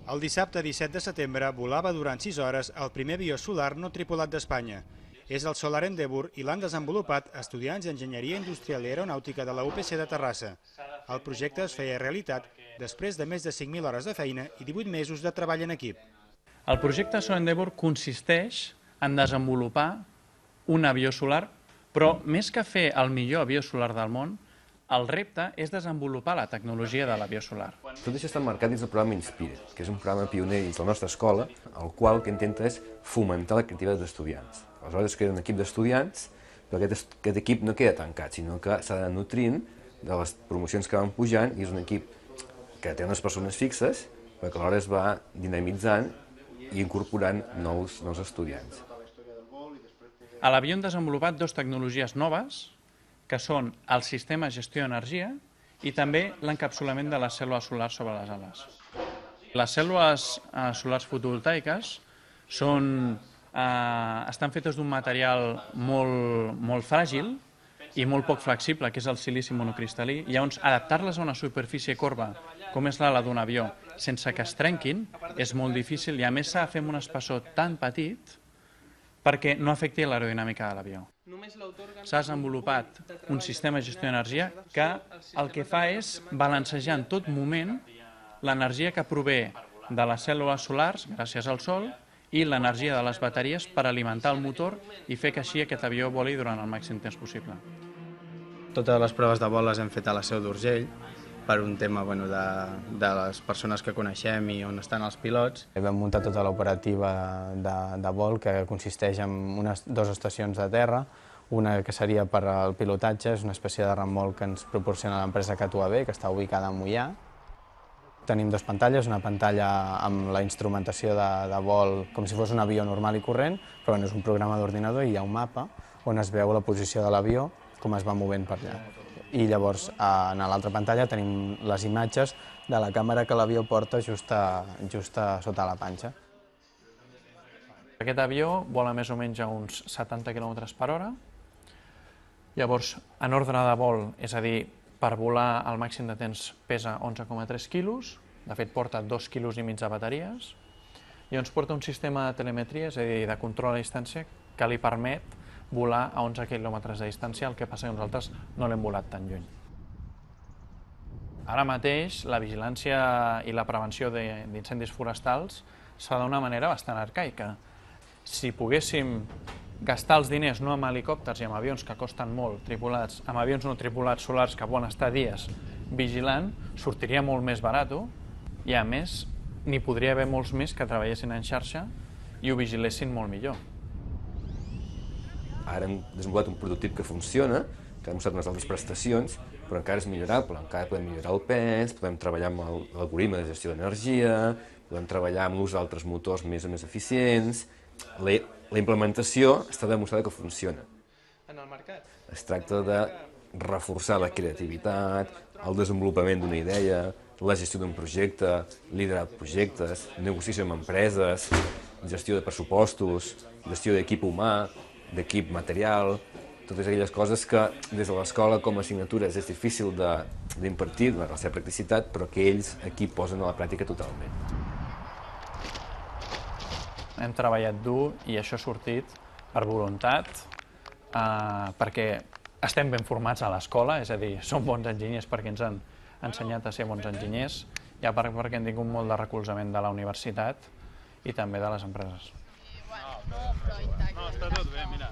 El dissabte 17 de setembre volava durant 6 hores el primer avió solar no tripulat d'Espanya. És el Solar Endeavour i l'han desenvolupat estudiants d'Enginyeria Industrial i Aeronàutica de la UPC de Terrassa. El projecte es feia realitat després de més de 5.000 hores de feina i 18 mesos de treball en equip. El projecte Solar Endeavour consisteix en desenvolupar un avió solar, però més que fer el millor avió solar del món, el repte és desenvolupar la tecnologia de l'avió solar. Tot això està marcat dins del programa Inspire, que és un programa pioner dins la nostra escola, el qual que intenta és fomentar la creativitat dels estudiants. Aleshores es crea un equip d'estudiants, però aquest equip no queda tancat, sinó que s'ha d'anar nutrint de les promocions que van pujant, i és un equip que té unes persones fixes, però que alhora es va dinamitzant i incorporant nous estudiants. A l'avió hem desenvolupat dues tecnologies noves, que són el sistema de gestió d'energia i també l'encapsulament de les cèl·lules solars sobre les ales. Les cèl·lules solars fotovoltaiques estan fetes d'un material molt fràgil i molt poc flexible, que és el silici monocristal·lí. Llavors, adaptar-les a una superfície corba, com és l'ala d'un avió, sense que es trenquin, és molt difícil, i a més s'ha de fer amb un espessor tan petit perquè no afecti l'aerodinàmica de l'avió. S'ha desenvolupat un sistema de gestió d'energia que el que fa és balancejar en tot moment l'energia que prové de les cèl·lules solars, gràcies al sol, i l'energia de les bateries per alimentar el motor i fer que així aquest avió voli durant el màxim temps possible. Totes les proves de vol les hem fet a la Seu d'Urgell, per un tema de les persones que coneixem i on estan els pilots. Vam muntar tota l'operativa de vol, que consisteix en dues estacions de terra, una que seria per al pilotatge, és una espècie de remolc que ens proporciona l'empresa K2AB, que està ubicada a Moià. Tenim dues pantalles, una pantalla amb la instrumentació de vol com si fos un avió normal i corrent, però és un programa d'ordinador i hi ha un mapa on es veu la posició de l'avió, com es va movent per allà. I llavors a l'altra pantalla tenim les imatges de la càmera que l'avió porta just sota la panxa. Aquest avió vola més o menys a uns 70 km/h. Llavors, en ordre de vol, és a dir, per volar al màxim de temps pesa 11,3 quilos, de fet porta 2,5 quilos de bateries, i ens porta un sistema de telemetria, és a dir, de control a distància, que li permet volar a 11 quilòmetres de distància, el que passa que nosaltres no l'hem volat tan lluny. Ara mateix, la vigilància i la prevenció d'incendis forestals es fa d'una manera bastant arcaica. Si poguéssim gastar els diners no amb helicòpters i amb avions que costen molt tripulats, amb avions no tripulats solars que poden estar dies vigilant, sortiria molt més barat, i a més n'hi podria haver molts més que treballessin en xarxa i ho vigilessin molt millor. Ara hem desenvolupat un prototip que funciona, que ha demostrat unes altres prestacions, però encara és millorable. Encara podem millorar el pes, podem treballar amb l'algoritme de gestió d'energia, podem treballar amb l'ús d'altres motors més eficients. La implementació està demostrada que funciona. Es tracta de reforçar la creativitat, el desenvolupament d'una idea, la gestió d'un projecte, liderar projectes, negociació amb empreses, gestió de pressupostos, gestió d'equip humà, d'equip material, totes aquelles coses que des de l'escola com a assignatures és difícil d'impartir, la seva practicitat, però que ells aquí posen a la pràctica totalment. Hem treballat dur i això ha sortit per voluntat, perquè estem ben formats a l'escola, és a dir, som bons enginyers perquè ens han ensenyat a ser bons enginyers, i a part perquè hem tingut molt de recolzament de la universitat i també de les empreses. No, està tot bé, mira.